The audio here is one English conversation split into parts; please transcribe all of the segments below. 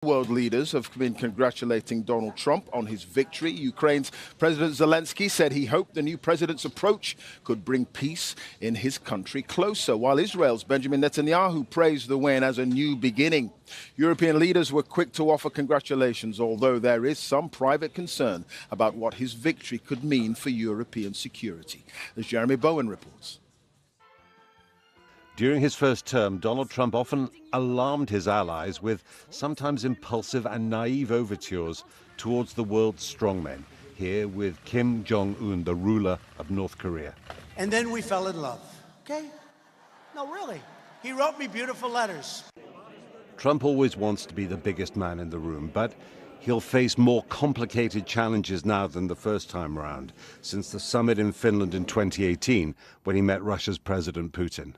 World leaders have been congratulating Donald Trump on his victory. Ukraine's President Zelensky said he hoped the new president's approach could bring peace in his country closer, while Israel's Benjamin Netanyahu praised the win as a new beginning. European leaders were quick to offer congratulations, although there is some private concern about what his victory could mean for European security. As Jeremy Bowen reports. During his first term, Donald Trump often alarmed his allies with sometimes impulsive and naive overtures towards the world's strongmen, here with Kim Jong-un, the ruler of North Korea. And then we fell in love, okay? No, really. He wrote me beautiful letters. Trump always wants to be the biggest man in the room, but he'll face more complicated challenges now than the first time round, since the summit in Finland in 2018, when he met Russia's President Putin.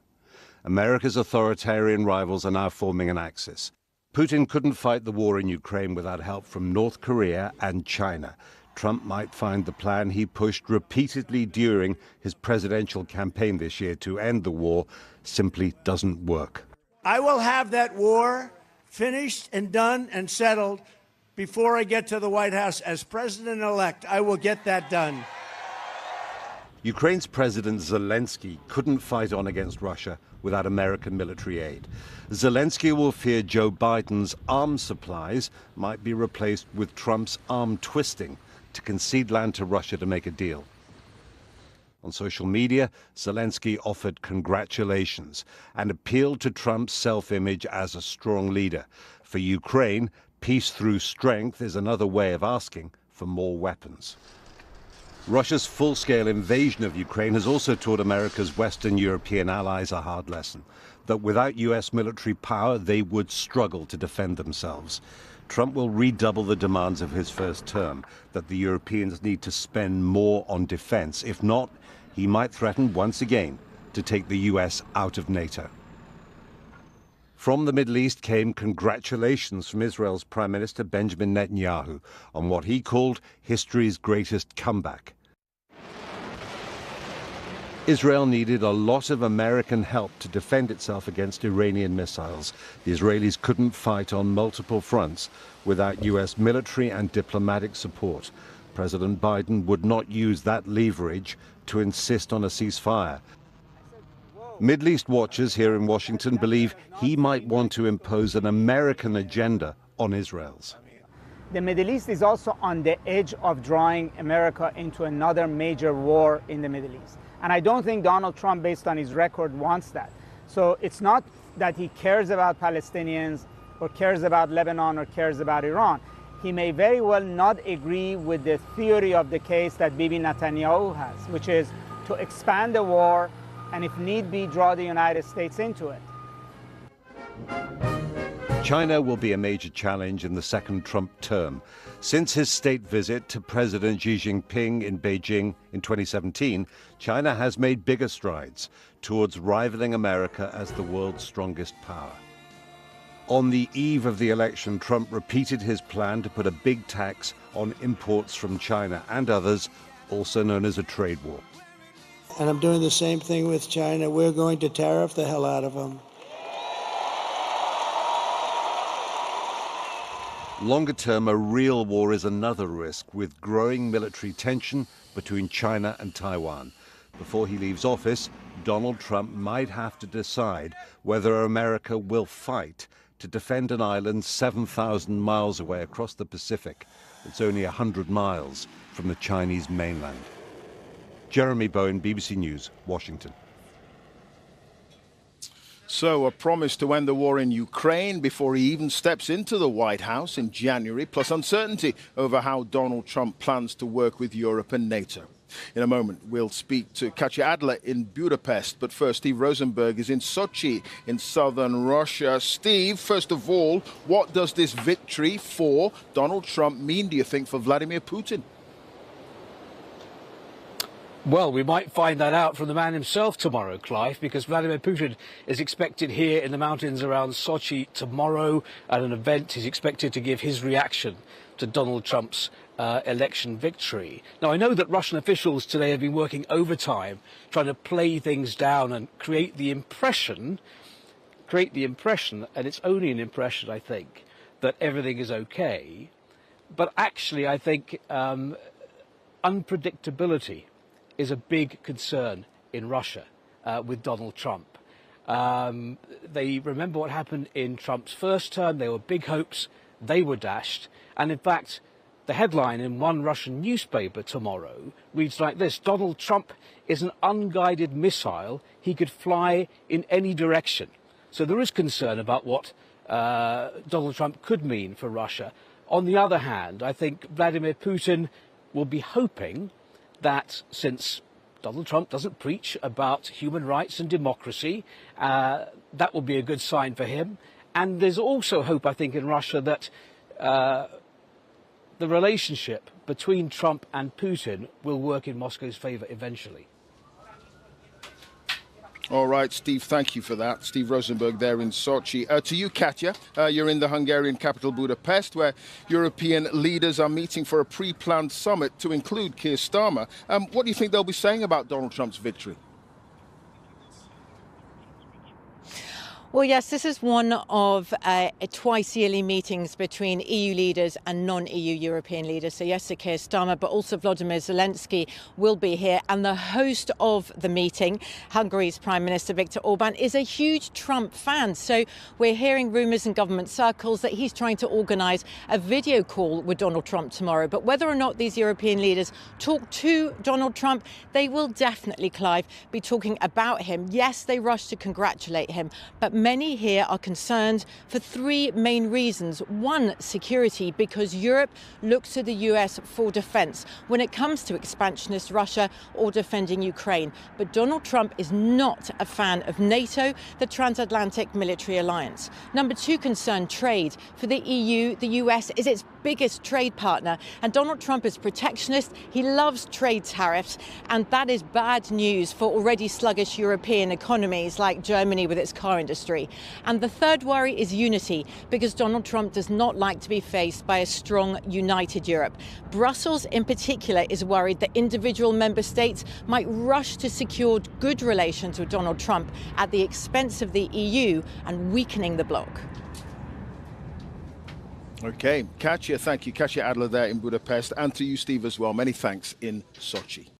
America's authoritarian rivals are now forming an axis. Putin couldn't fight the war in Ukraine without help from North Korea and China. Trump might find the plan he pushed repeatedly during his presidential campaign this year to end the war simply doesn't work. I will have that war finished and done and settled before I get to the White House as president-elect. I will get that done. Ukraine's President Zelensky couldn't fight on against Russia without American military aid. Zelensky will fear Joe Biden's arms supplies might be replaced with Trump's arm twisting to concede land to Russia to make a deal. On social media, Zelensky offered congratulations and appealed to Trump's self-image as a strong leader. For Ukraine, peace through strength is another way of asking for more weapons. Russia's full-scale invasion of Ukraine has also taught America's Western European allies a hard lesson, that without U.S. military power, they would struggle to defend themselves. Trump will redouble the demands of his first term, that the Europeans need to spend more on defense. If not, he might threaten once again to take the U.S. out of NATO. From the Middle East came congratulations from Israel's Prime Minister Benjamin Netanyahu on what he called history's greatest comeback. Israel needed a lot of American help to defend itself against Iranian missiles. The Israelis couldn't fight on multiple fronts without U.S. military and diplomatic support. President Biden would not use that leverage to insist on a ceasefire. Middle East watchers here in Washington believe he might want to impose an American agenda on Israel's. The Middle East is also on the edge of drawing America into another major war in the Middle East. And I don't think Donald Trump, based on his record, wants that. So it's not that he cares about Palestinians or cares about Lebanon or cares about Iran. He may very well not agree with the theory of the case that Bibi Netanyahu has, which is to expand the war and if need be, draw the United States into it. China will be a major challenge in the second Trump term. Since his state visit to President Xi Jinping in Beijing in 2017, China has made bigger strides towards rivaling America as the world's strongest power. On the eve of the election, Trump repeated his plan to put a big tax on imports from China and others, also known as a trade war. And I'm doing the same thing with China. We're going to tariff the hell out of them. Longer term, a real war is another risk, with growing military tension between China and Taiwan. Before he leaves office, Donald Trump might have to decide whether America will fight to defend an island 7,000 miles away across the Pacific. It's only 100 miles from the Chinese mainland. Jeremy Bowen, BBC News, Washington. So, a promise to end the war in Ukraine before he even steps into the White House in January, plus uncertainty over how Donald Trump plans to work with Europe and NATO. In a moment, we'll speak to Katya Adler in Budapest. But first, Steve Rosenberg is in Sochi in southern Russia. Steve, first of all, what does this victory for Donald Trump mean, do you think, for Vladimir Putin? Well, we might find that out from the man himself tomorrow, Clive, because Vladimir Putin is expected here in the mountains around Sochi tomorrow at an event. He's expected to give his reaction to Donald Trump's election victory. Now, I know that Russian officials today have been working overtime trying to play things down and create the impression, and it's only an impression, I think, that everything is okay. But actually, I think unpredictability is a big concern in Russia with Donald Trump. They remember what happened in Trump's first term. There were big hopes. They were dashed. And in fact, the headline in one Russian newspaper tomorrow reads like this: Donald Trump is an unguided missile. He could fly in any direction. So there is concern about what Donald Trump could mean for Russia. On the other hand, I think Vladimir Putin will be hoping that, since Donald Trump doesn't preach about human rights and democracy, that will be a good sign for him. And there's also hope, I think, in Russia that the relationship between Trump and Putin will work in Moscow's favour eventually. All right, Steve, thank you for that. Steve Rosenberg there in Sochi. To you, Katya, you're in the Hungarian capital, Budapest, where European leaders are meeting for a pre-planned summit to include Keir Starmer. What do you think they'll be saying about Donald Trump's victory? Well, yes, this is one of twice-yearly meetings between EU leaders and non-EU European leaders. So yes, Keir Starmer, but also Volodymyr Zelensky will be here. And the host of the meeting, Hungary's Prime Minister Viktor Orban, is a huge Trump fan. So we're hearing rumours in government circles that he's trying to organise a video call with Donald Trump tomorrow. But whether or not these European leaders talk to Donald Trump, they will definitely, Clive, be talking about him. Yes, they rush to congratulate him, but many here are concerned for three main reasons. One, security, because Europe looks to the US for defence when it comes to expansionist Russia or defending Ukraine. But Donald Trump is not a fan of NATO, the transatlantic military alliance. Number two concern, trade. For the EU, the US is its biggest trade partner, and Donald Trump is protectionist. He loves trade tariffs, and that is bad news for already sluggish European economies like Germany with its car industry. And the third worry is unity, because Donald Trump does not like to be faced by a strong, united Europe. Brussels, in particular, is worried that individual member states might rush to secure good relations with Donald Trump at the expense of the EU and weakening the bloc. Okay, Katya, thank you. Katya Adler there in Budapest, and to you, Steve, as well. Many thanks in Sochi.